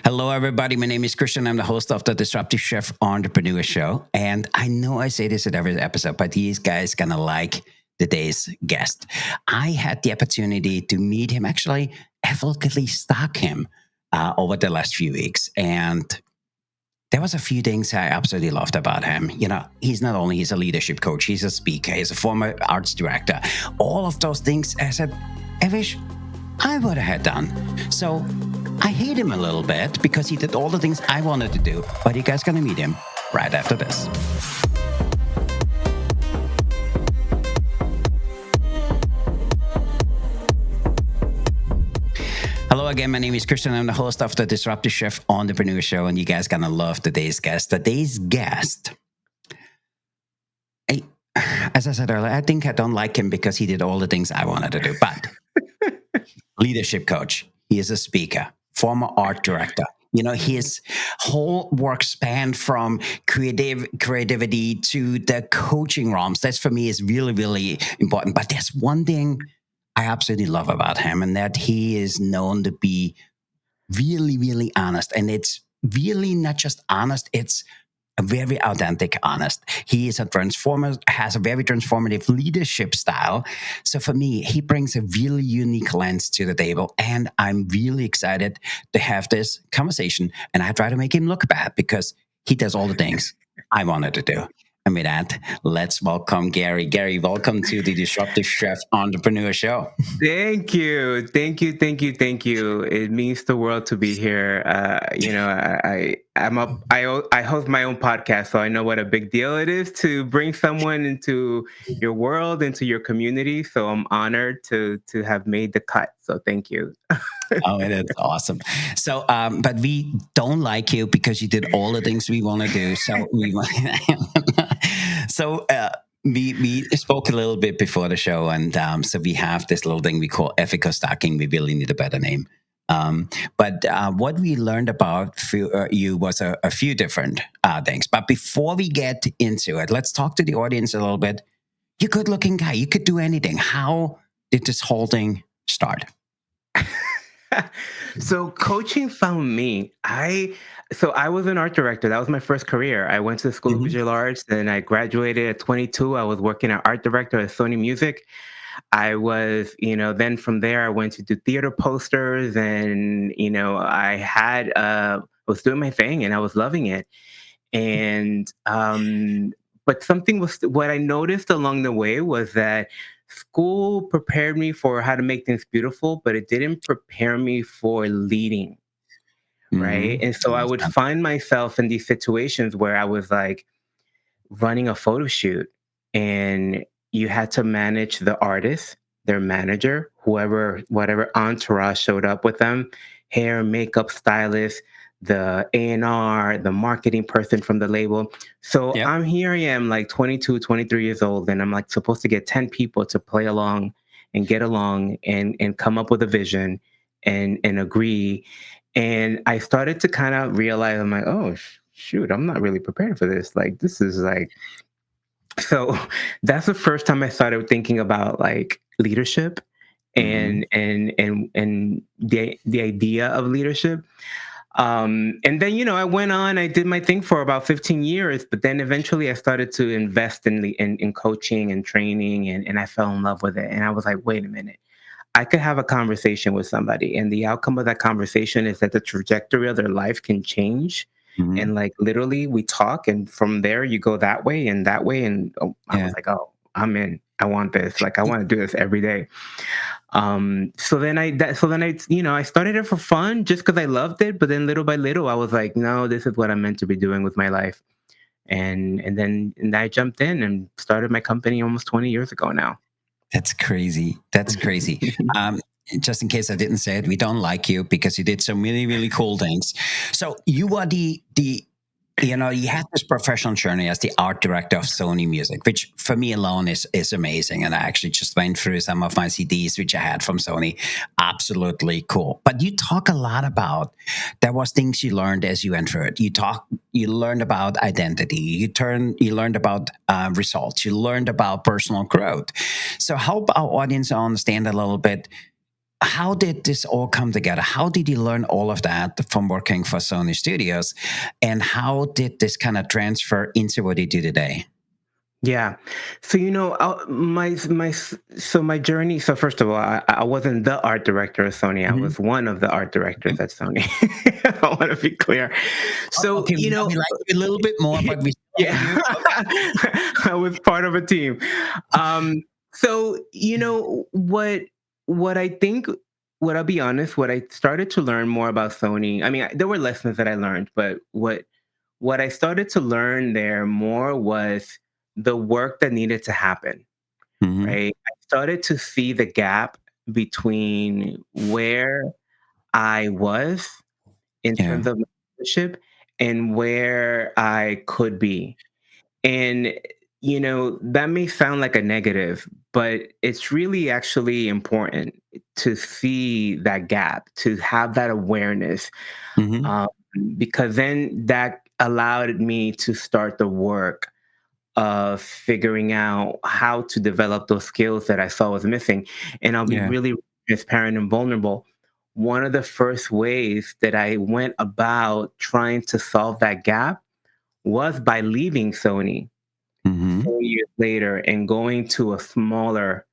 Hello, everybody. My name is Christian. I'm the host of the Disruptive Chef Entrepreneur Show. And I know I say this at every episode, but these guys gonna like today's guest. I had the opportunity to meet him, actually, effortlessly stalk him over the last few weeks. And there was a few things I absolutely loved about him. He's not only he's a leadership coach, he's a speaker, he's a former arts director. All of those things, I said, I wish I would have had done. So I hate him a little bit because he did all the things I wanted to do. But you guys gonna meet him right after this. Hello again, my name is Christian. I'm the host of the Disruptive Chef Entrepreneur Show, and you guys gonna love today's guest. Today's guest, I, as I said earlier, I think I don't like him because he did all the things I wanted to do. But leadership coach, he is a speaker, former art director. His whole work spanned from creativity to the coaching realms. That's for me is really, really important. But there's one thing I absolutely love about him, and that he is known to be really, really honest. And it's really not just honest, it's a very authentic honest. He is has a very transformative leadership style. So for me, he brings a really unique lens to the table. And I'm really excited to have this conversation. And I try to make him look bad because he does all the things I wanted to do. And with that, let's welcome Gary. Gary, welcome to the Disruptive Chef Entrepreneur Show. Thank you. Thank you. Thank you. Thank you. It means the world to be here. I host my own podcast, so I know what a big deal it is to bring someone into your world, into your community. So I'm honored to have made the cut. So thank you. Oh, that's awesome. So, but we don't like you because you did all the things we want to do. So we spoke a little bit before the show, and so we have this little thing we call ethical stacking. We really need a better name. But what we learned about you was a few different things. But before we get into it, let's talk to the audience a little bit. You're a good-looking guy. You could do anything. How did this whole thing start? So coaching found me. I was an art director. That was my first career. I went to the School of Mhm. Visual Arts, and I graduated at 22. I was working at art director at Sony Music. I was, then from there I went to do theater posters, and I was doing my thing and I was loving it. And but something was what I noticed along the way was that school prepared me for how to make things beautiful, but it didn't prepare me for leading, right? Mhm. And so I would find myself in these situations where I was like running a photo shoot, and you had to manage the artist, their manager, whoever, whatever entourage showed up with them, hair, makeup, stylist, the A&R, the marketing person from the label. So Yep. I'm here, I am like 22, 23 years old, and I'm like supposed to get 10 people to play along and get along and come up with a vision and agree. And I started to kind of realize, I'm like, oh, shoot, I'm not really prepared for this. Like, this is like, so that's the first time I started thinking about like leadership Mhm. and the idea of leadership. And then, I went on, I did my thing for about 15 years, but then eventually I started to invest in coaching and training, and I fell in love with it. And I was like, wait a minute. I could have a conversation with somebody, and the outcome of that conversation is that the trajectory of their life can change. Mhm. And like literally, we talk, and from there, you go that way and that way. And I Yeah. was like, oh, I'm in. I want this. Like, I want to do this every day. So then I started it for fun just because I loved it. But then little by little, I was like, no, this is what I'm meant to be doing with my life. And I jumped in and started my company almost 20 years ago now. That's crazy. That's crazy. Um, just in case I didn't say it, we don't like you because you did some really, really cool things. So you are you had this professional journey as the art director of Sony Music, which for me alone is amazing. And I actually just went through some of my CDs, which I had from Sony. Absolutely cool. But you talk a lot about there was things you learned as you went through it. You learned about identity. You learned about results. You learned about personal growth. So help our audience understand a little bit. how did this all come together? How did you learn all of that from working for Sony Studios? And how did this kind of transfer into what you do today? Yeah. So my journey. So first of all, I wasn't the art director of Sony. I Mm-hmm. was one of the art Okay. directors at Sony. I want to be clear. So Okay, now we like you a little bit more, but we still hate yeah, you. I was part of a team. Um, so what I think. What I'll be honest, what I started to learn more about Sony. I mean, there were lessons that I learned, but what I started to learn there more was the work that needed to happen, Mm-hmm. right? I started to see the gap between where I was in Yeah. terms of leadership and where I could be. And, that may sound like a negative, but it's really actually important to see that gap, to have that awareness, Mm-hmm. um, because then that allowed me to start the work of figuring out how to develop those skills that I saw was missing. And I'll be Yeah. really transparent and vulnerable. One of the first ways that I went about trying to solve that gap was by leaving Sony Mm-hmm. 4 years later and going to a smaller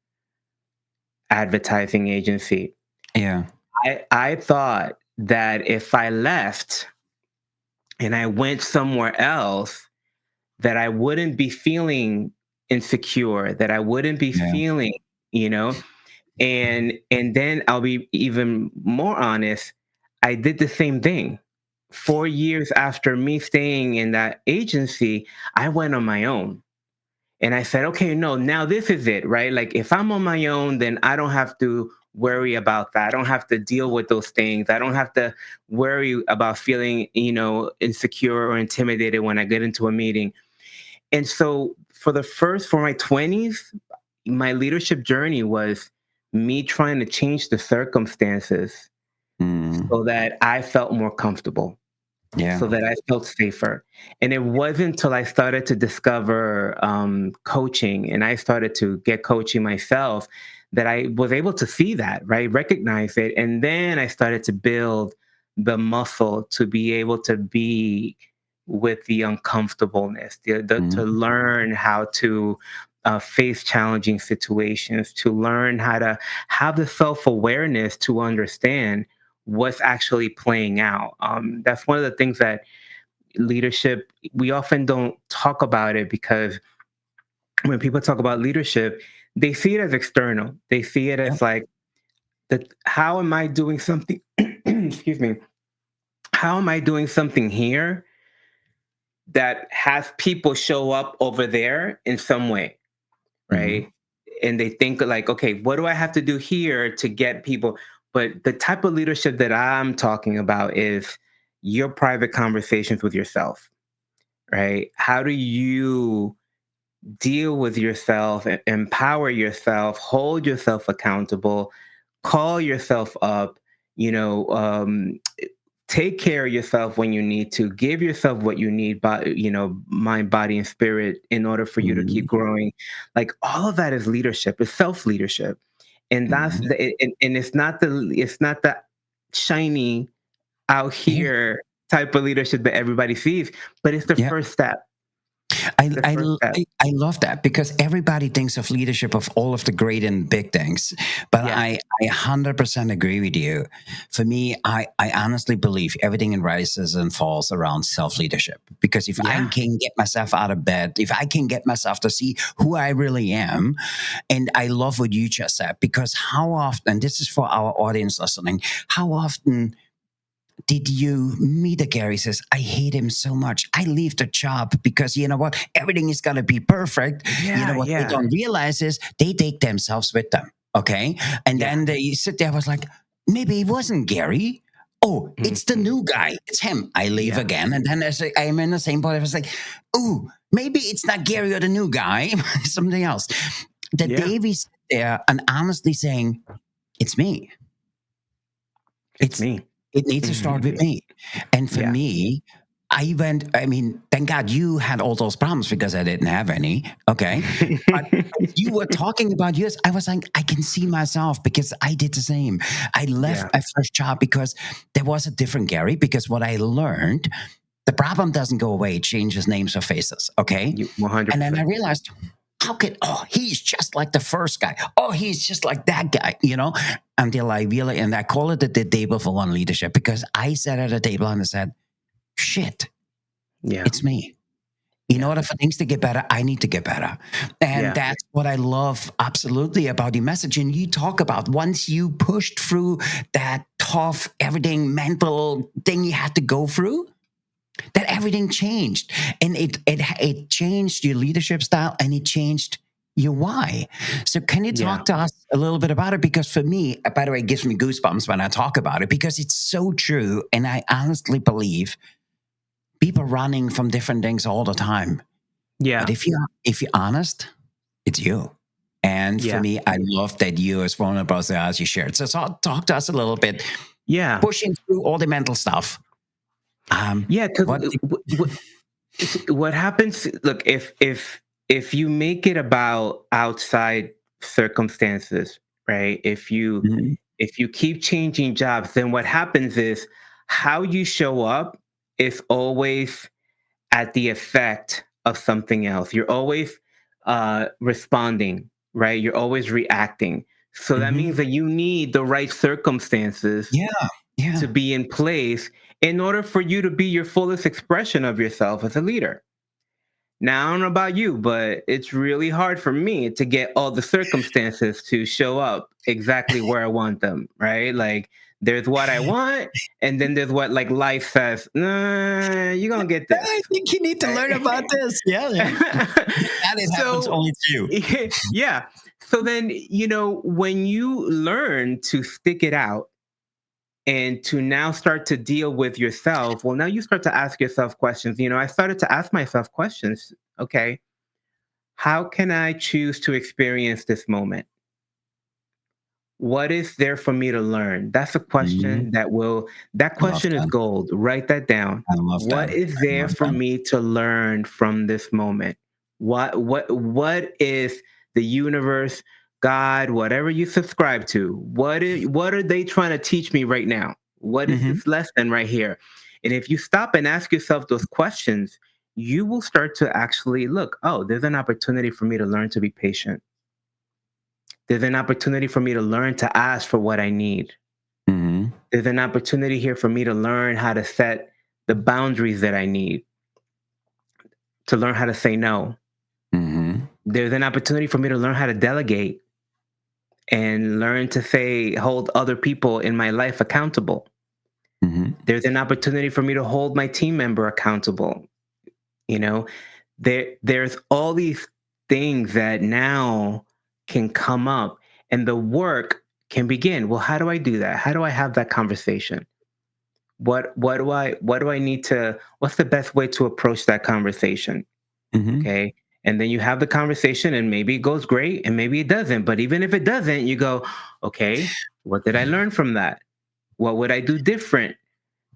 advertising agency. Yeah. I thought that if I left and I went somewhere else, that I wouldn't be feeling insecure, that I wouldn't be Yeah. feeling, you know, and then I'll be even more honest, I did the same thing. 4 years after me staying in that agency, I went on my own. And I said, okay, no, now this is it, right? Like if I'm on my own, then I don't have to worry about that. I don't have to deal with those things. I don't have to worry about feeling, insecure or intimidated when I get into a meeting. And so for my 20s, my leadership journey was me trying to change the circumstances Mm. so that I felt more comfortable, Yeah. so that I felt safer. And it wasn't until I started to discover coaching and I started to get coaching myself that I was able to see that, right? Recognize it. And then I started to build the muscle to be able to be with the uncomfortableness, to Mm-hmm. learn how to face challenging situations, to learn how to have the self awareness to understand what's actually playing out. That's one of the things that leadership, we often don't talk about it because when people talk about leadership, they see it as external. They see it Yeah. as like, how am I doing something? Excuse me. How am I doing something here that has people show up over there in some way? Mm-hmm. Right? And they think like, okay, what do I have to do here to get people? But the type of leadership that I'm talking about is your private conversations with yourself, right? How do you deal with yourself, empower yourself, hold yourself accountable, call yourself up, you know, um, take care of yourself when you need to, give yourself what you need, mind, body, and spirit in order for you to keep Mm-hmm. growing. Like all of that is leadership, it's self leadership. And Mm-hmm. and it's not the shiny out Yeah. here type of leadership that everybody sees, but it's the Yeah. first step. I, The I, first step. I love that because everybody thinks of leadership of all of the great and big things. But Yes. I 100% agree with you. For me, I honestly believe everything in rises and falls around self leadership. Because if I Yeah. can get myself out of bed, if I can get myself to see who I really am, and I love what you just said, because how often, this is for our audience listening, how often did you meet a Gary says, I hate him so much. I leave the job because you know what? Everything is gonna be perfect. You know Yeah. what they Yeah. don't realize is they take themselves with them. Okay. And Yeah. then they sit there, was like, maybe it wasn't Gary. Oh, it's the Mhm. new guy. It's him. I leave Yeah. again. And then I'm in the same boat. I was like, oh, maybe it's not Gary or the new guy, something else. The Yeah. day we sit there and honestly saying, it's me. It's It's me. it needs to start with Mhm. me. And for Yeah. me, I went, I mean, thank God you had all those problems because I didn't have any. Okay. But as you were talking about yours, I was like, I can see myself because I did the same. I left Yeah, my first job because there was a different Gary, because what I learned, the problem doesn't go away, it changes names or faces. Okay. you And then I 100%. realized, how could, oh, he's just like the first guy. Oh, he's just like that guy, until I really, and I call it the table for one leadership, because I sat at a table and I said, shit, Yeah, it's me. In yeah, order for things to get better, I need to get better. And yeah, that's what I love absolutely about your message. And you talk about once you pushed through that tough, everything mental thing you had to go through, that everything changed. And it changed your leadership style, and it changed your why. So can you yeah, talk to us a little bit about it? Because for me, by the way, it gives me goosebumps when I talk about it, because it's so true. And I honestly believe people running from different things all the time. But yeah, if you're honest, it's you. And for yeah, me, I love that you, as vulnerable as you shared. So talk to us a little bit, yeah, pushing through all the mental stuff. yeah. Because What? what happens? Look, if you make it about outside circumstances, right? Mhm. If you keep changing jobs, then what happens is how you show up is always at the effect of something else. You're always responding, right? You're always reacting. So that Mhm. means that you need the right circumstances Yeah, to yeah. be in place in order for you to be your fullest expression of yourself as a leader. Now, I don't know about you, but it's really hard for me to get all the circumstances to show up exactly where I want them, right? Like, there's what I want, and then there's what like life says, nah, you're gonna get this. I think you need to learn about Right? this. Yeah, yeah. And it happens So only to you. yeah. So then, when you learn to stick it out and to now start to deal with yourself, well, now you start to ask yourself questions. I started to ask myself questions. Okay, how can I choose to experience this moment? What is there for me to learn? That's a Mhm. question that I love question is that. gold. Write that down. I love that. What is I there love for that. me to learn from this moment? What is the universe, God, whatever you subscribe to? What are they trying to teach me right now? What is Mhm. this lesson right here? And if you stop and ask yourself those questions, you will start to actually look, oh, there's an opportunity for me to learn to be patient. There's an opportunity for me to learn to ask for what I need. Mhm. There's an opportunity here for me to learn how to set the boundaries that I need, to learn how to say no. Mhm. There's an opportunity for me to learn how to delegate and learn to hold other people in my life accountable. Mhm. There's an opportunity for me to hold my team member accountable. You know, there's all these things that now can come up and the work can begin. Well, how do I do that? How do I have that conversation? What do I need to what's the best way to approach that conversation? Mhm. Okay. And then you have the conversation and maybe it goes great and maybe it doesn't. But even if it doesn't, you go, okay, what did I learn from that? What would I do different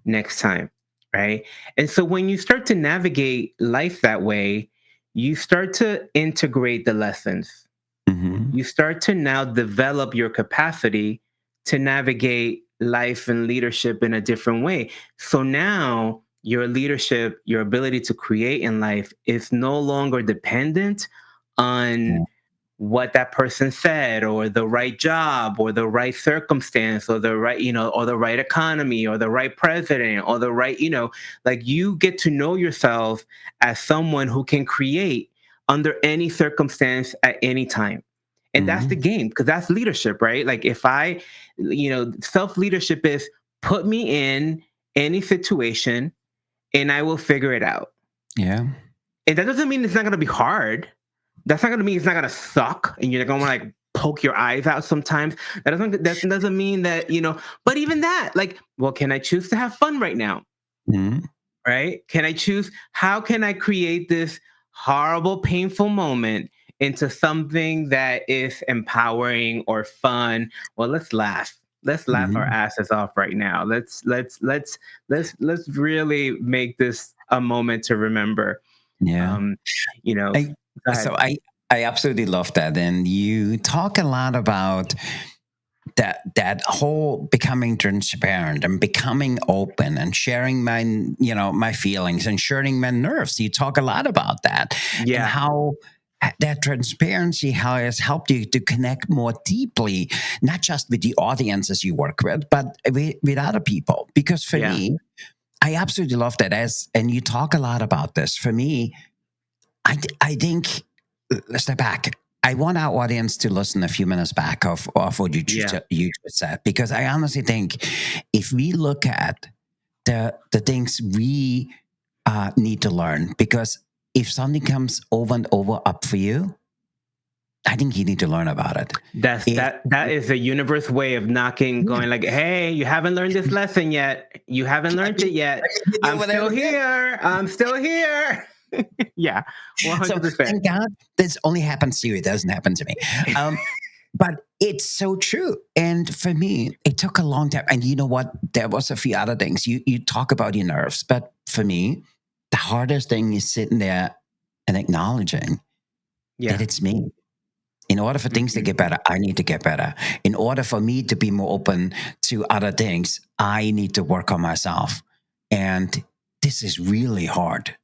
next time? Right. And so when you start to navigate life that way, you start to integrate the lessons. Mhm. You start to now develop your capacity to navigate life and leadership in a different way. So now your leadership, your ability to create in life is no longer dependent on Yeah. what that person said or the right job or the right circumstance or the right or the right economy or the right president or the right like you get to know yourself as someone who can create under any circumstance at any time. And that's the Mhm. game, because that's leadership, right? Like if self leadership is put me in any situation and I will figure it out. Yeah. And that doesn't mean it's not going to be hard. That's not going to mean it's not going to suck and you're going to like poke your eyes out sometimes. That doesn't mean that, but even that, like, well, can I choose to have fun right now? Mhm. Right? Can I choose? How can I create this horrible, painful moment into something that is empowering or fun? Well, let's laugh. let's laugh our Mhm. asses off right now. Let's really make this a moment to remember. Yeah. Um, you know, I, go so ahead. I absolutely love that. And you talk a lot about that whole becoming transparent and becoming open and sharing my my feelings and sharing my nerves. You talk a lot about that and Yeah, how that transparency how has helped you to connect more deeply, not just with the audiences you work with, but with other people. Because for yeah, me, I absolutely love that. As and you talk a lot about this. For me, I think, let's step back. I want our audience to listen a few minutes back of what yeah, you just said, because I honestly think if we look at the things we need to learn, because if something comes over and over up for you, I think you need to learn about it. If that is the universe way of knocking, yeah, going like, hey, you haven't learned this lesson yet. You haven't let learned me, it yet. let me hit you I'm over the head still again. here. I'm still here. Yeah, So 100%. thank God this only happens to you. It doesn't happen to me. Um, but it's so true. And for me, it took a long time. And you know what? There was a few other things. You talk about your nerves, but for me, the hardest thing is sitting there and acknowledging that Yeah. it's me. In order for things to Mhm. get better, I need to get better. In order for me to be more open to other things, I need to work on myself. And this is really hard.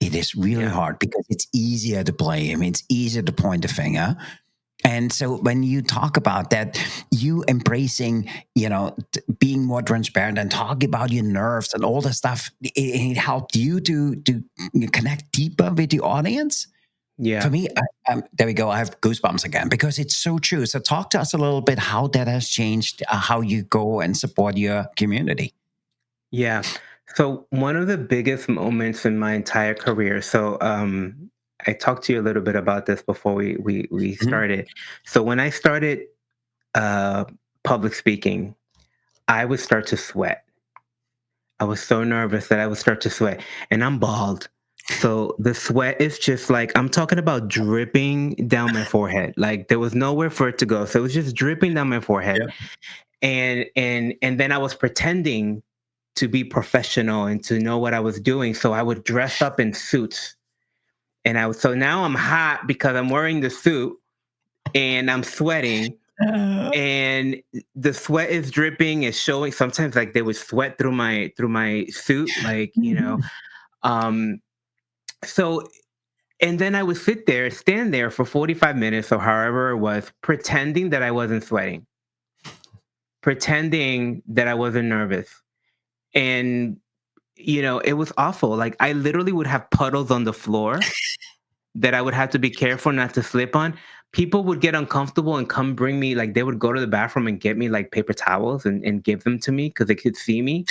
It is really Yeah. hard because it's easier to blame. It's easier to point the finger. And so when you talk about that, you embracing, being more transparent and talking about your nerves and all the stuff, it helped you to connect deeper with the audience. For Yeah. me, there we go. I have goosebumps again because it's so true. So talk to us a little bit how that has changed how you go and support your community. Yeah. So one of the biggest moments in my entire career. So I talked to you a little bit about this before we Mhm. started. So when I started uh public speaking, I would start to sweat. I was so nervous that I would start to sweat. And I'm bald. So the sweat is just like, I'm talking about dripping down my forehead. Like there was nowhere for it to go. So it was just dripping down my forehead. Yeah. And then I was pretending to be professional and to know what I was doing. So I would dress up in suits. So now I'm hot because I'm wearing the suit and I'm sweating and the sweat is dripping, it's showing. Sometimes like they would sweat through my suit, like, Mhm. um so and then I would stand there for 45 minutes or however it was, pretending that I wasn't sweating, pretending that I wasn't nervous. And it was awful. Like I literally would have puddles on the floor that I would have to be careful not to slip on. People would get uncomfortable and come bring me, like they would go to the bathroom and get me like paper towels and give them to me because they could see me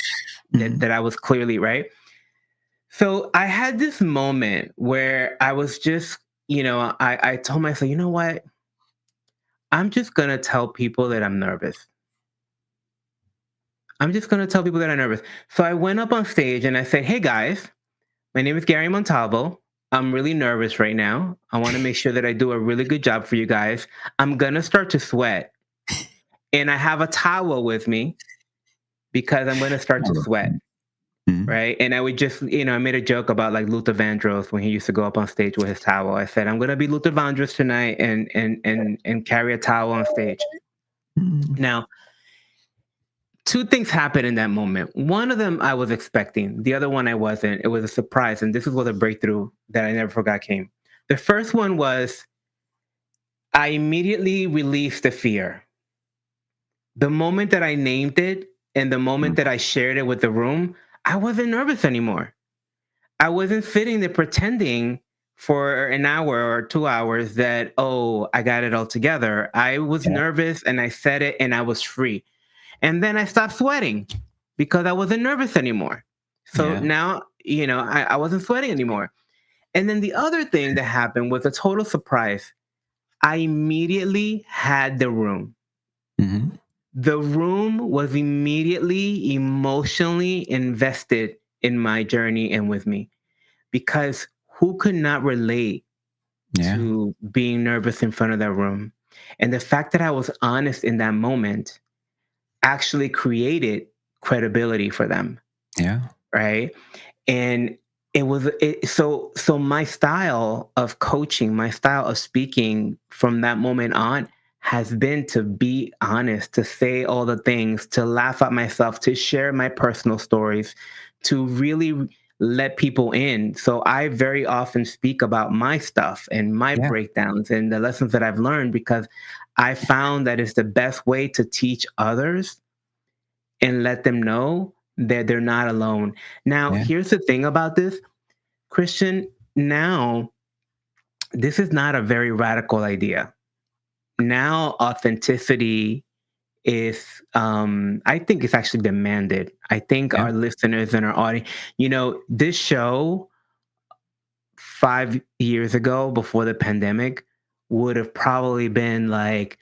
that, Mhm. that I was clearly right. So I had this moment where I was just, I told myself, you know what? I'm just going to tell people that I'm nervous. I'm just going to tell people that I'm nervous. So I went up on stage and I said, hey guys, my name is Gary Montalvo. I'm really nervous right now. I want to make sure that I do a really good job for you guys. I'm going to start to sweat. And I have a towel with me because I'm going to start to sweat. Mhm. Right. And I would just, I made a joke about like Luther Vandross when he used to go up on stage with his towel. I said, I'm going to be Luther Vandross tonight and carry a towel on stage. Mhm. Now, two things happened in that moment. One of them I was expecting, the other one I wasn't. It was a surprise. And this is where the breakthrough that I never forgot came. The first one was I immediately released the fear. The moment that I named it and the moment Mhm. that I shared it with the room, I wasn't nervous anymore. I wasn't sitting there pretending for an hour or 2 hours that, oh, I got it all together. I was Yeah. nervous and I said it and I was free. And then I stopped sweating because I wasn't nervous anymore. So Yeah. now, I wasn't sweating anymore. And then the other thing that happened was a total surprise. I immediately had the room. Mhm. The room was immediately emotionally invested in my journey and with me because who could not relate Yeah. to being nervous in front of that room? And the fact that I was honest in that moment, actually created credibility for them, Yeah. right? And so my style of coaching, my style of speaking from that moment on has been to be honest, to say all the things, to laugh at myself, to share my personal stories, to really let people in. So I very often speak about my stuff and my Yeah. breakdowns and the lessons that I've learned, because I found that it's the best way to teach others and let them know that they're not alone. Now, Yeah. here's the thing about this, Christian. Now, this is not a very radical idea. Now, authenticity is, I think it's actually demanded. I think Yeah. our listeners and our audience, this show 5 years ago before the pandemic would have probably been like,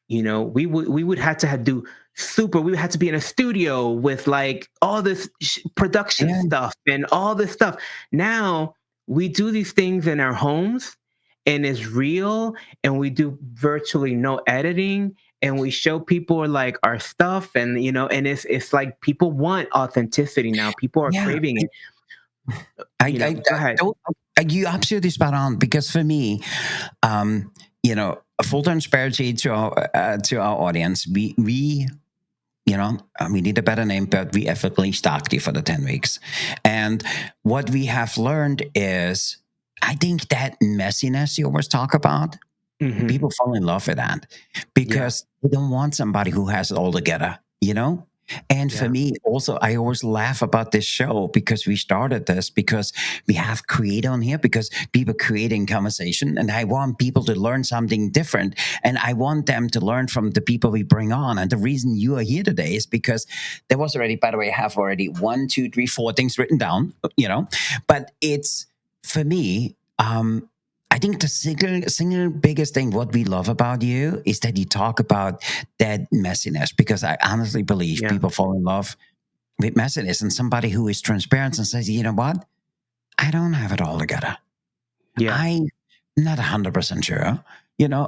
we would have to do super. We would have to be in a studio with like all this production Yeah. stuff and all this stuff. Now we do these things in our homes, and it's real, and we do virtually no editing, and we show people like our stuff, and and it's like people want authenticity now. People are Yeah. craving it. Go I ahead. don't. You absolutely spot on because for me, um, a full transparency to our audience. We need a better name, but we ethically stalked you for the 10 weeks, and what we have learned is, I think that messiness you always talk about, Hmm. people fall in love with that Yeah. because they don't want somebody who has it all together. And for Yeah. me, also, I always laugh about this show because we started this because we have create on here because people creating conversation, and I want people to learn something different, and I want them to learn from the people we bring on. And the reason you are here today is because there was already, by the way, I have already one, two, three, four things written down, but it's for me. I think the single biggest thing what we love about you is that you talk about that messiness because I honestly believe Yeah. people fall in love with messiness and somebody who is transparent and says, you know what, I don't have it all together. Yeah. I'm not 100% sure.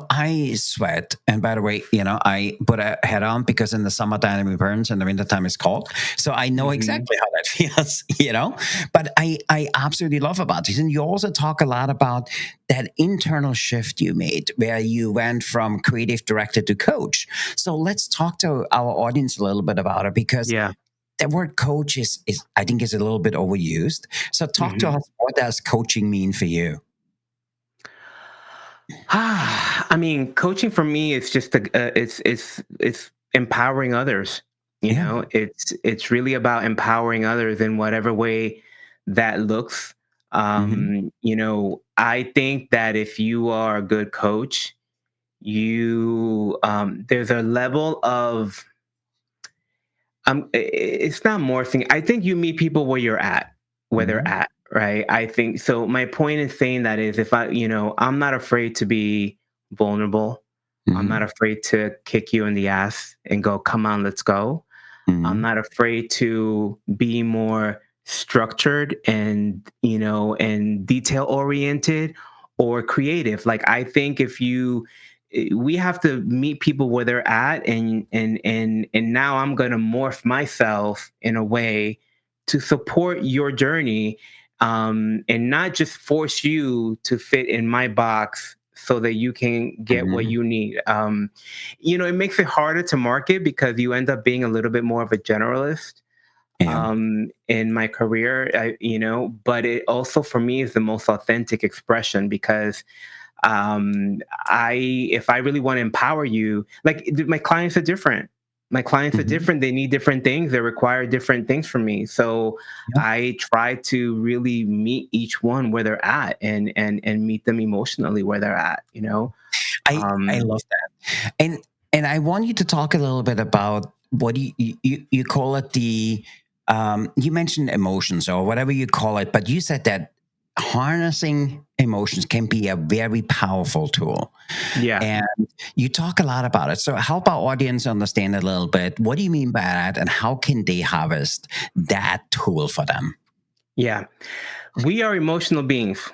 I sweat. And by the way, I put a hat on because in the summertime it burns and the wintertime is cold. So I know Hmm. exactly how that feels. But I absolutely love about this. And you also talk a lot about that internal shift you made where you went from creative director to coach. So let's talk to our audience a little bit about it because Yeah. the word coach is I think is a little bit overused. So talk to Hmm. us. What does coaching mean for you? I mean, coaching for me is just it's empowering others. Yeah. It's really about empowering others in whatever way that looks. Hmm. I think that if you are a good coach, you there's a level of it's not morphing. I think you meet people where they're Hmm. at, right? I think so. My point in saying that is if I'm not afraid to be vulnerable. I'm not Hmm. afraid to kick you in the ass and go, come on, let's go. I'm Hmm. not afraid to be more structured and detail oriented or creative. Like I think we have to meet people where they're at, and now I'm going to morph myself in a way to support your journey, and not just force you to fit in my box so that you can get what Hmm. you need. It makes it harder to market because you end up being a little bit more of a generalist Yeah. in my career. But it also for me is the most authentic expression because if I really want to empower you, like my clients are different. My clients are Hmm. different. They need different things. They require different things from me. So Yeah. I try to really meet each one where they're at and meet them emotionally where they're at. I Um, love that. And I want you to talk a little bit about what you call it you mentioned emotions or whatever you call it, but you said that harnessing emotions can be a very powerful tool. yeah. And you talk a lot about it. So help our audience understand a little bit. What do you mean by that? And how can they harvest that tool for them? Yeah. We are emotional beings.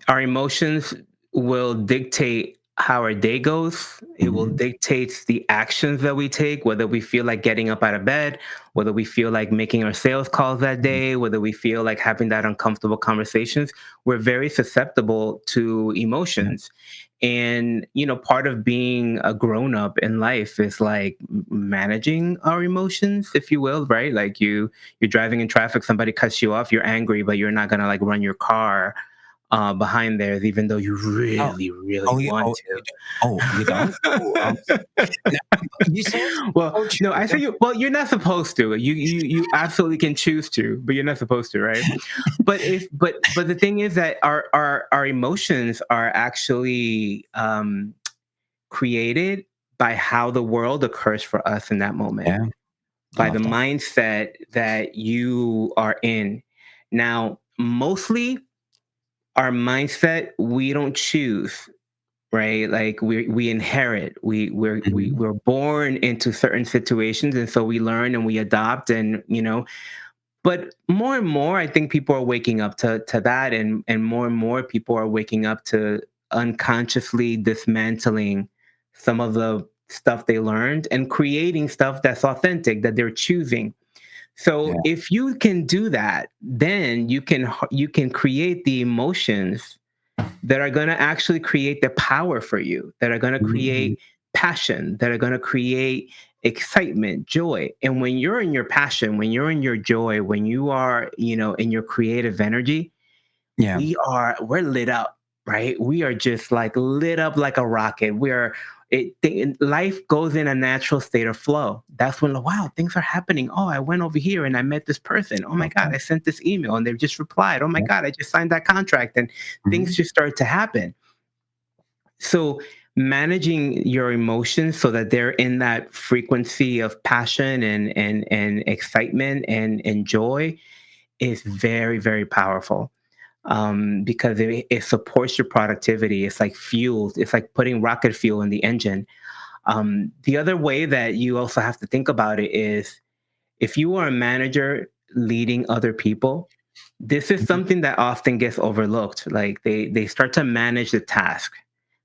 Our emotions will dictate how our day goes. It will dictate the actions that we take, whether we feel like getting up out of bed, whether we feel like making our sales calls that day, whether we feel like having that uncomfortable conversations. We're very susceptible to emotions. And, part of being a grown up in life is like managing our emotions, if you will, right? Like you're driving in traffic, somebody cuts you off, you're angry, but you're not going to like run your car behind theirs, even though you Oh, really, really want you do. Oh, you don't? Oh, now, you said well, coach. no, I think you're not supposed to. You absolutely can choose to, but you're not supposed to, right? But the thing is that our emotions are actually created by how the world occurs for us in that moment, Yeah, I by the love that. mindset that you are in. Now, mostly our mindset we don't choose, right? Like we inherit. We're born into certain situations, and so we learn and we adopt, and But more and more, I think people are waking up to that, and more people are waking up to unconsciously dismantling some of the stuff they learned and creating stuff that's authentic that they're choosing. So Yeah. if you can do that, then you can create the emotions that are going to actually create the power for you, that are going to Mhm. create passion, that are going to create excitement, joy. And when you're in your passion, when you're in your joy, when you are, in your creative energy, Yeah. we're lit up, right? We are just like lit up like a rocket. Life goes in a natural state of flow. That's when, wow, things are happening. Oh, I went over here and I met this person. Oh my God, Okay. I sent this email and they've just replied. Oh my Yeah. God, I just signed that contract, and things Mhm. just start to happen. So managing your emotions so that they're in that frequency of passion and excitement and joy is very, very powerful, because it supports your productivity. It's like fuel. It's like putting rocket fuel in the engine. The other way that you also have to think about it is, if you are a manager leading other people, this is Mhm. something that often gets overlooked. Like they start to manage the task.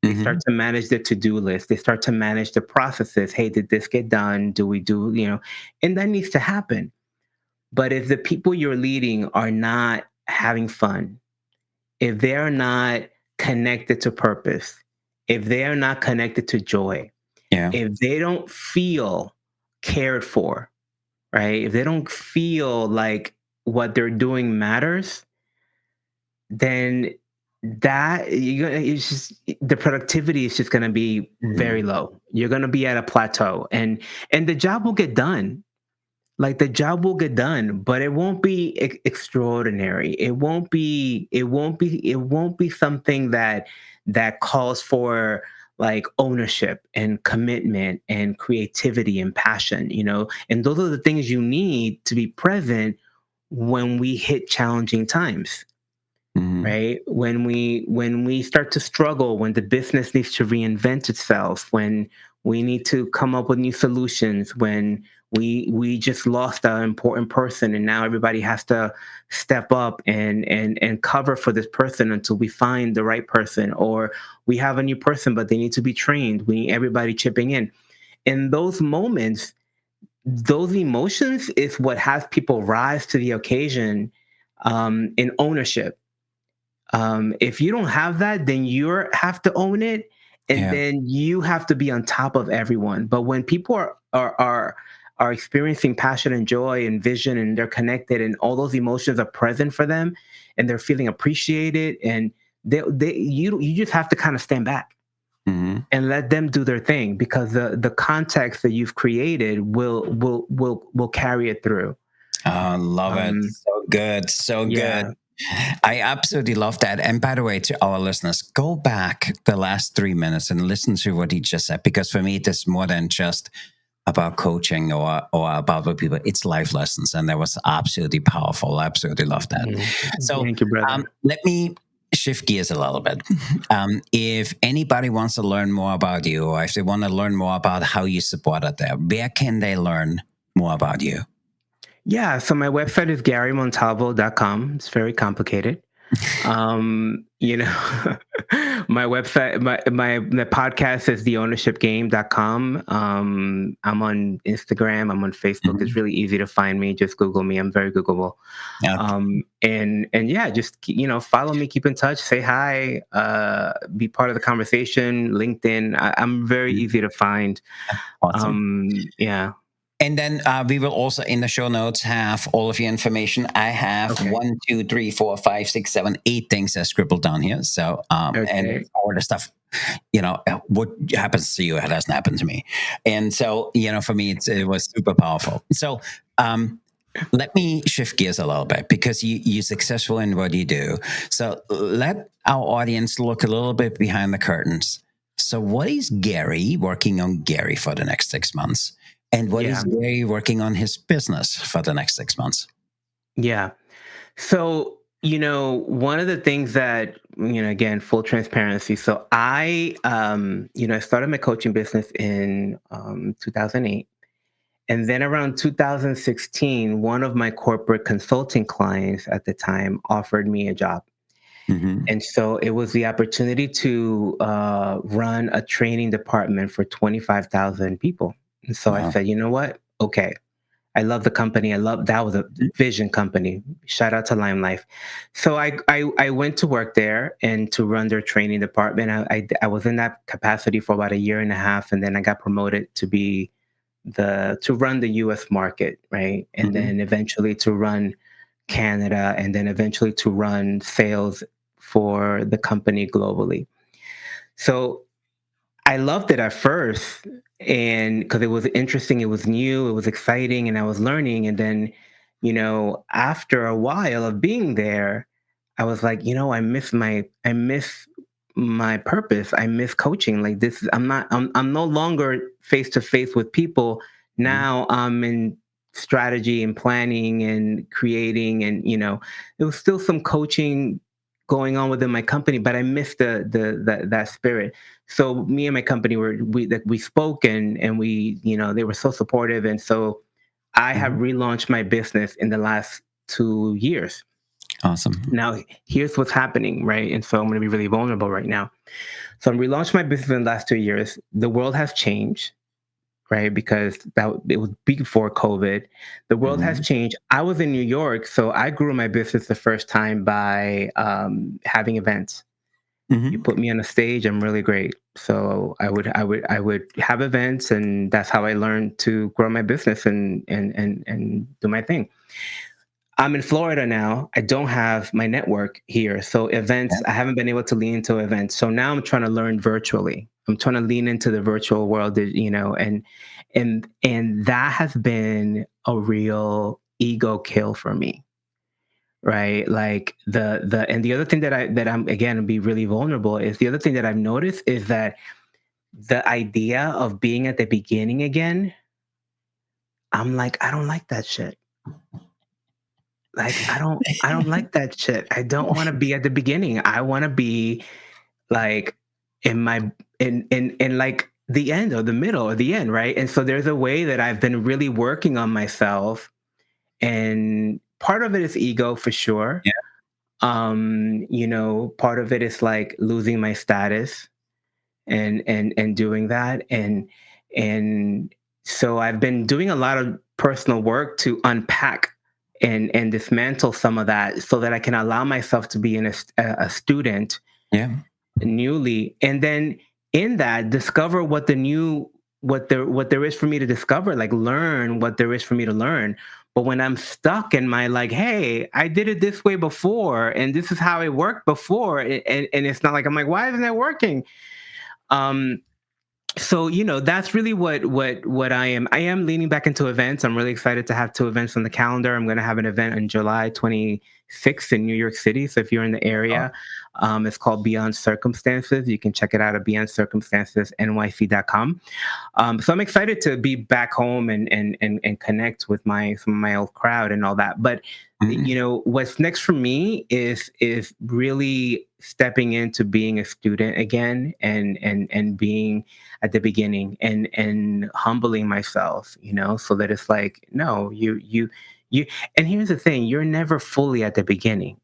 They start Mhm. to manage the to-do list. They start to manage the processes. Hey, did this get done? Do we do, and that needs to happen. But if the people you're leading are not having fun, if they're not connected to purpose, if they are not connected to joy, Yeah. if they don't feel cared for, right? If they don't feel like what they're doing matters, then it's just the productivity is just going to be very Mhm. low. You're going to be at a plateau, and the job will get done. Like the job will get done, but it won't be extraordinary. It won't be something that calls for like ownership and commitment and creativity and passion, and those are the things you need to be present when we hit challenging times, Mhm. right? When we start to struggle, when the business needs to reinvent itself, when we need to come up with new solutions, when we just lost an important person and now everybody has to step up and cover for this person until we find the right person, or we have a new person but they need to be trained. We need everybody chipping in those moments. Those emotions is what has people rise to the occasion, in ownership. If you don't have that, then you have to own it, and Yeah. then you have to be on top of everyone. But when people are experiencing passion and joy and vision, and they're connected, and all those emotions are present for them, and they're feeling appreciated, and you just have to kind of stand back Mhm. and let them do their thing, because the context that you've created will carry it through. I love it. Um, So good. So good. yeah. I absolutely love that. And by the way, to our listeners, go back the last 3 minutes and listen to what he just said, because for me, it is more than just about coaching or about what people. It's life lessons, and that was absolutely powerful. I absolutely love that. Mhm. So Thank you, brother. let me shift gears a little bit. If anybody wants to learn more about you, or if they want to learn more about how you support it there, where can they learn more about you? Yeah, so my website is garymontalvo.com. It's very complicated. You know, My website, the podcast is theownershipgame.com. I'm on Instagram. I'm on Facebook. It's Mhm. really easy to find me. Just Google me. I'm very Googleable. Okay. And yeah, just follow me, keep in touch, say hi, be part of the conversation. LinkedIn. I'm very Mhm. easy to find. Awesome. Yeah. And then we will also in the show notes have all of your information. I have Okay. 1, 2, 3, 4, 5, 6, 7, 8 things I scribbled down here. So, and Okay. it's all the stuff, what happens to you, it doesn't happen to me. And so, for me, it was super powerful. So, let me shift gears a little bit because you're successful in what you do. So let our audience look a little bit behind the curtains. So what is Gary working on Gary for the next 6 months? And what is Yeah. Gary working on his business for the next 6 months? Yeah. So, one of the things that, again, full transparency. So I started my coaching business in 2008. And then around 2016, one of my corporate consulting clients at the time offered me a job. Mm-hmm. And so it was the opportunity to run a training department for 25,000 people. And so I Wow. said, you know what? Okay. I love the company. That was a vision company. Shout out to Lime Life. So I went to work there and to run their training department. I was in that capacity for about a year and a half, and then I got promoted to run the U.S. market, right, and Mm-hmm. then eventually to run Canada, and then eventually to run sales for the company globally. So I loved it at first, and because it was interesting, it was new, it was exciting, and I was learning. And then, after a while of being there, I was like, I miss my purpose. I miss coaching. Like this, I'm no longer face to face with people. Now I'm in strategy and planning and creating, and there was still some coaching going on within my company, but I missed that spirit. So me and my company we spoke, and we, they were so supportive. And so I have Mm-hmm. relaunched my business in the last 2 years. Awesome. Now here's what's happening, right? And so I'm going to be really vulnerable right now. So I'm relaunched my business in the last 2 years. The world has changed, right? Because it was before COVID. The world has Mm-hmm. changed. I was in New York, so I grew my business the first time by having events. You Mm-hmm. put me on a stage, I'm really great. So I would have events, and that's how I learned to grow my business and do my thing. I'm in Florida now. I don't have my network here. So Yeah. events, I haven't been able to lean into events. So now I'm trying to learn virtually. I'm trying to lean into the virtual world, and that has been a real ego kill for me. Right. Like and the other thing that I'm again be really vulnerable is the other thing that I've noticed is that the idea of being at the beginning again, I'm like, I don't like that shit. Like I don't like that shit. I don't want to be at the beginning. I want to be like in my in like the end or the middle or the end, right? And so there's a way that I've been really working on myself, and part of it is ego for sure. Yeah. Part of it is like losing my status and doing that. And so I've been doing a lot of personal work to unpack and dismantle some of that so that I can allow myself to be a student Yeah. newly, and then in that discover what there is for me to discover, like learn what there is for me to learn. But when I'm stuck in my like, hey, I did it this way before and this is how it worked before, and it's not like, I'm like, why isn't it working? um so that's really what I am leaning back into events. I'm really excited to have two events on the calendar. I'm going to have an event on July 26th in New York City, so if you're in the area, it's called Beyond Circumstances. You can check it out at beyondcircumstancesnyc.com. So I'm excited to be back home and connect with some of my old crowd and all that. But Mm-hmm. what's next for me is really stepping into being a student again, and being at the beginning, and humbling myself, so that it's like, no, you. And here's the thing: you're never fully at the beginning,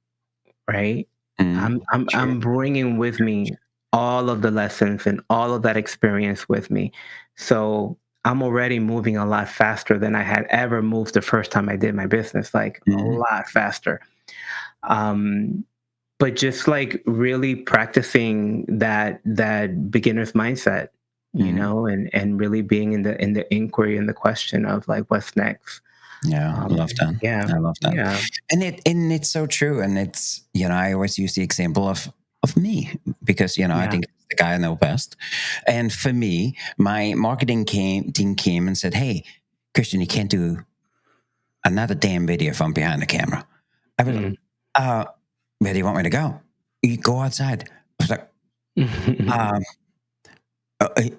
right? Mm-hmm. I'm Sure. bringing with me. all of the lessons and all of that experience with me. So I'm already moving a lot faster than I had ever moved the first time I did my business, like a Mhm. lot faster. Um, but just like really practicing that beginner's mindset, Mhm. and really being in the inquiry and the question of like what's next. Yeah, I love that. Yeah, I love that. yeah, And it's so true. And it's, I always use the example of me because, I yeah. think it's the guy I know best. And for me, my marketing team came and said, "Hey, Christian, you can't do another damn video from behind the camera." I was like, Mm. uh, "Where do you want me to go?" "You go outside." I was like, um, uh,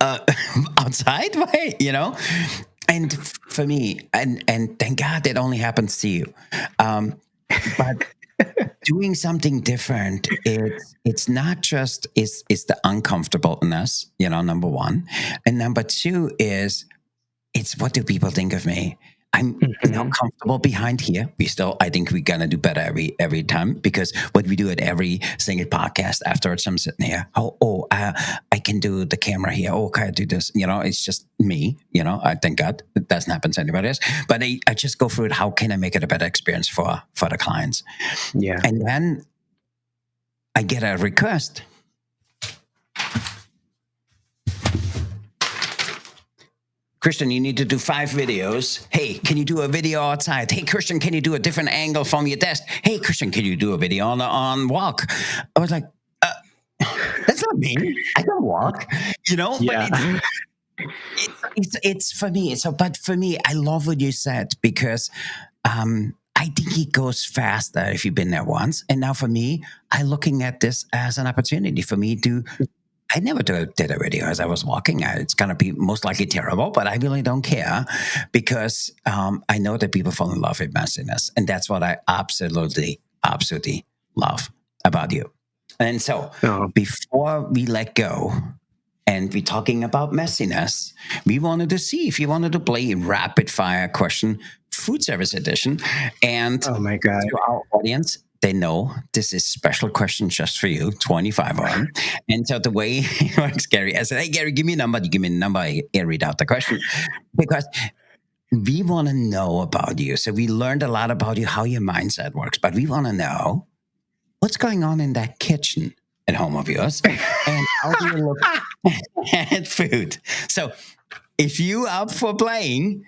uh, outside? Why? And for me, and thank God it only happens to you. But doing something different, it's not just is the uncomfortableness, number one, and number two is it's what do people think of me. I'm now Mhm. comfortable behind here. I think we're gonna do better every time because what we do at every single podcast afterwards, I'm sitting here. I can do the camera here. Oh, can I do this? It's just me. I thank God it doesn't happen to anybody else. But I just go through it. How can I make it a better experience for the clients? Yeah. And then I get a request. Christian, you need to do 5 videos. Hey, can you do a video outside? Hey, Christian, can you do a different angle from your desk? Hey, Christian, can you do a video on walk? I was like, uh, that's not me. I don't walk, but Yeah. it's for me. But for me, I love what you said because I think it goes faster if you've been there once. And now for me, I'm looking at this as an opportunity for me to I never did a video as I was walking. It's going to be most likely terrible, but I really don't care because I know that people fall in love with messiness. And that's what I absolutely, absolutely love about you. And so Oh, before we let go and we're talking about messiness, we wanted to see if you wanted to play a rapid fire question, food service edition. And oh my God. to our audience, they know this is special question just for you, 25 of them. And so the way it works, Gary, I said, "Hey, Gary, give me a number." You give me a number, I read out the question because we want to know about you. So we learned a lot about you, how your mindset works, but we want to know what's going on in that kitchen at home of yours and how do you look at food. So if you up for playing,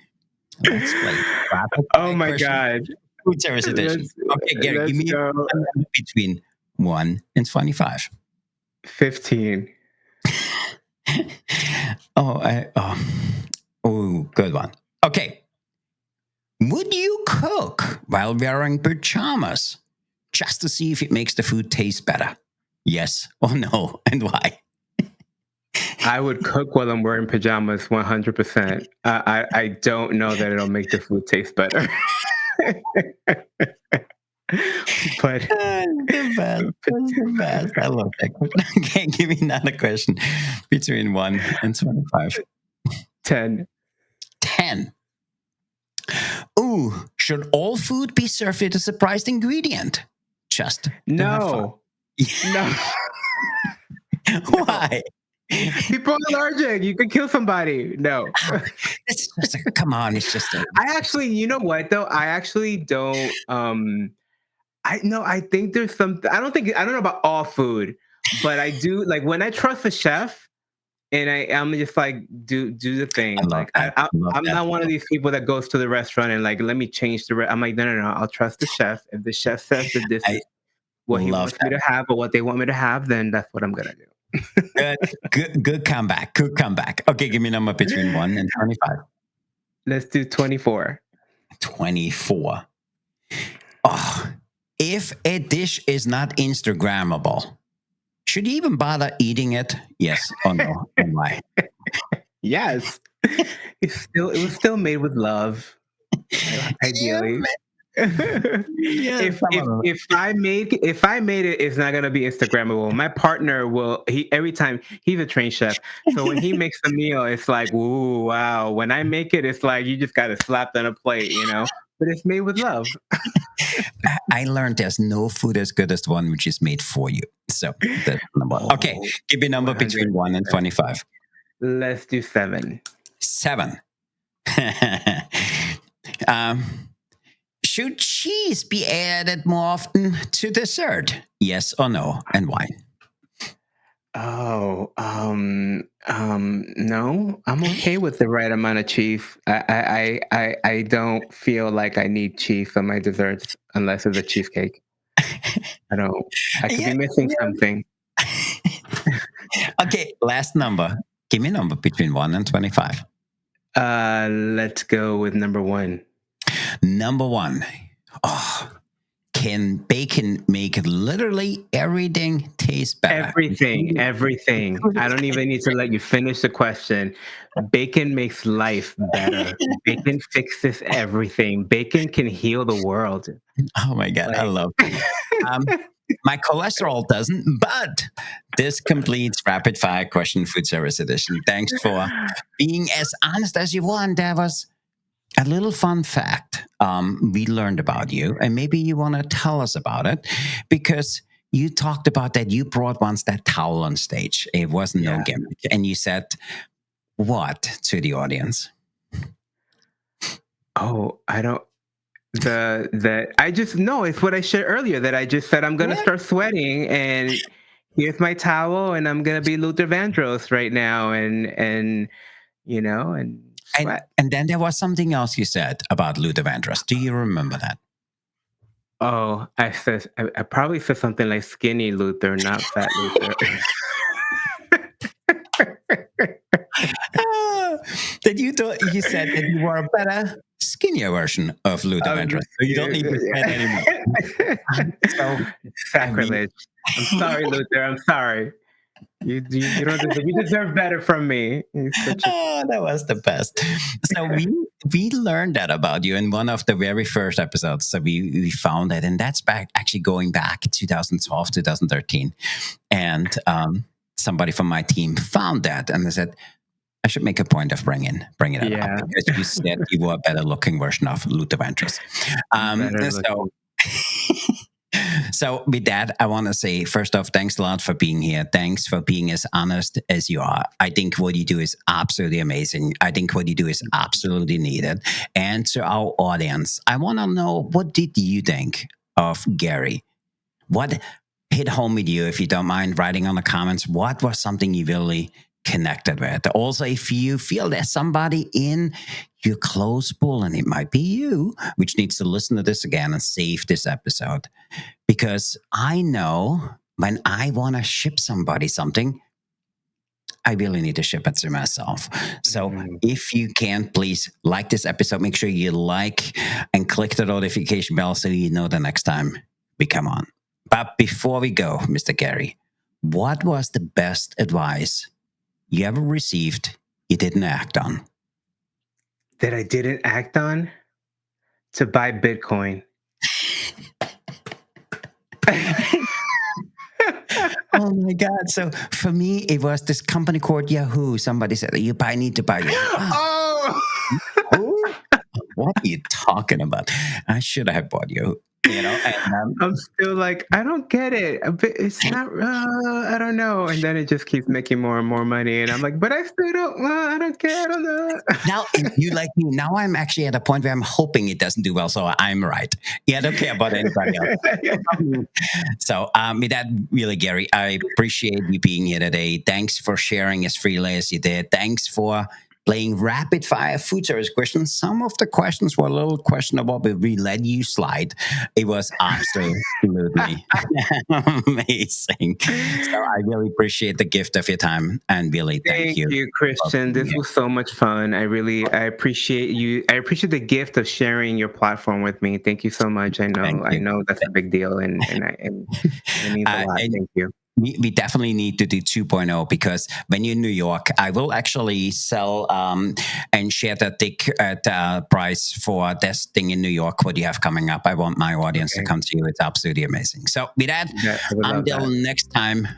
let's play rapid Oh fire my question, God. food service edition. Let's Okay, Gary, give let's me go. a number between 1 and 25. 15. Oh, good one. Okay. Would you cook while wearing pajamas just to see if it makes the food taste better? Yes or no, and why? I would cook while I'm wearing pajamas 100%. I don't know that it'll make the food taste better. But The best. That's the best. I love that question. Okay, give me another question between 1 and 25. 10. 10. Ooh, should all food be served with a surprised ingredient? Just to have fun. No. No. No. Why? People are allergic. You could kill somebody. No. It's just come on. It's just a. I actually, you know what though? I actually don't I no, I think there's some I don't know about all food, but I do like when I trust a chef and I'm just like do the I thing. love Like that. I love I'm that. not one of these people that goes to the restaurant and like let me change I'm like no, I'll trust the chef. If the chef says that this I is what he love wants me that. to have or what they want me to have, then that's what I'm gonna do. Good comeback. Good comeback. Okay, give me a number between 1 and 25. Let's do 24. 24. Oh, if a dish is not Instagrammable, should you even bother eating it? Yes or no? And why? Yes. It was still made with love, Yeah, ideally. yeah. Some of them. If I made it, it's not gonna be Instagrammable. My partner will he every time he's a trained chef. So when he makes a meal, it's like, ooh, wow. When I make it, it's like you just gotta slap on a plate. But it's made with love. I learned there's no food as good as the one which is made for you. So that's number one. Okay, give me a number between 1 and 25. Let's do 7. 7. um, should cheese be added more often to dessert? Yes or no, and why? Oh, no, I'm okay with the right amount of cheese. I don't feel like I need cheese on my desserts unless it's a cheesecake. I don't. I could Yeah, be missing something. Okay, last number. Give me a number between 1 and 25. Let's go with number 1. Number 1. Oh, can bacon make literally everything taste better? Everything. I don't even need to let you finish the question. Bacon makes life better. Bacon fixes everything. Bacon can heal the world. Oh my God, I Like, love it. Um, my cholesterol doesn't, but this completes Rapid Fire Question Food Service Edition. Thanks for being as honest as you want. That was a little fun fact we learned about you, and maybe you want to tell us about it because you talked about that you brought once that towel on stage. It was no yeah. gimmick. And you said what to the audience? Oh, I don't. I just know it's what I shared earlier that I just said I'm gonna Yeah. start sweating and here's my towel and I'm gonna be Luther Vandross right now and and And sweat. and then there was something else you said about Luther Vandross. Do you remember that? Oh, I probably said something like skinny Luther, not fat Luther. Ah, that you thought you said that you were a better, skinnier version of Luther Vandross. So you don't need to say it anymore. So I really, Sacrilege. I'm sorry, Luther. I'm sorry. You don't deserve, you deserve better from me. He's such a oh, that was the best. So we learned that about you in one of the very first episodes. So we found that, and that's back actually going back 2012, 2013, and somebody from my team found that, and they said, I should make a point of bringing it up yeah, because you said you were a better looking version of Luther Vandross. better So, looking. so with that, I want to say first off, thanks a lot for being here. Thanks for being as honest as you are. I think what you do is absolutely amazing. I think what you do is absolutely needed. And to our audience, I want to know, what did you think of Gary? What hit home with you? If you don't mind writing on the comments, what was something you really connected with? Also, if you feel there's somebody in your close pool, and it might be you, which needs to listen to this again and save this episode, because I know when I want to ship somebody something, I really need to ship it to myself. So Mm. if you can, please like this episode. Make sure you like and click the notification bell so you know the next time we come on. But before we go, Mr. Gary, what was the best advice you ever received you didn't act on? That I didn't act on to buy Bitcoin. Oh my God. So for me, it was this company called Yahoo. Somebody said, need to buy Yahoo. Oh. Who? What are you talking about? I should have bought Yahoo. And I'm still like, I don't get it. It's not. I don't know. And then it just keeps making more and more money, and I'm like, but I still don't. I don't care. I don't know. now you like me. Now I'm actually at a point where I'm hoping it doesn't do well, so I'm right. Yeah, I don't care about anybody else. So, with that, really, Gary, I appreciate you being here today. Thanks for sharing as freely as you did. Thanks for playing rapid fire food service questions. Some of the questions were a little questionable, but we let you slide. It was absolutely amazing. So I really appreciate the gift of your time, and really thank you. Thank you, Christian. This was so much fun. I appreciate you. I appreciate the gift of sharing your platform with me. Thank you so much. I Thank know you. that's a big deal, and it means a lot. And Thank you. we definitely need to do 2.0, because when you're in New York, I will actually sell and share the ticket price for this thing in New York, what you have coming up. I want my audience to come to you. It's absolutely amazing. So with that, I would love until that. next time,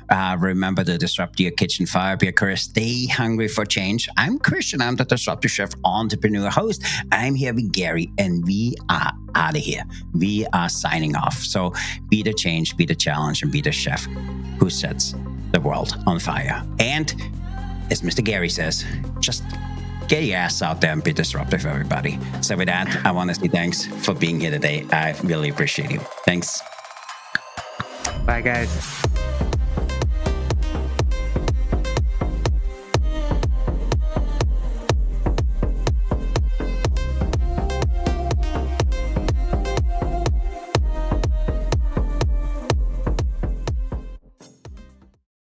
remember to disrupt your kitchen fire, be a career, stay hungry for change. I'm Christian. I'm the Disruptive Chef Entrepreneur host. I'm here with Gary, and we are out of here. We are signing off. So be the change, be the challenge, and be the chef who who sets the world on fire. And as Mr. Gary says, just get your ass out there and be disruptive, everybody. So with that, I want to say thanks for being here today. I really appreciate you. Thanks. Bye, guys.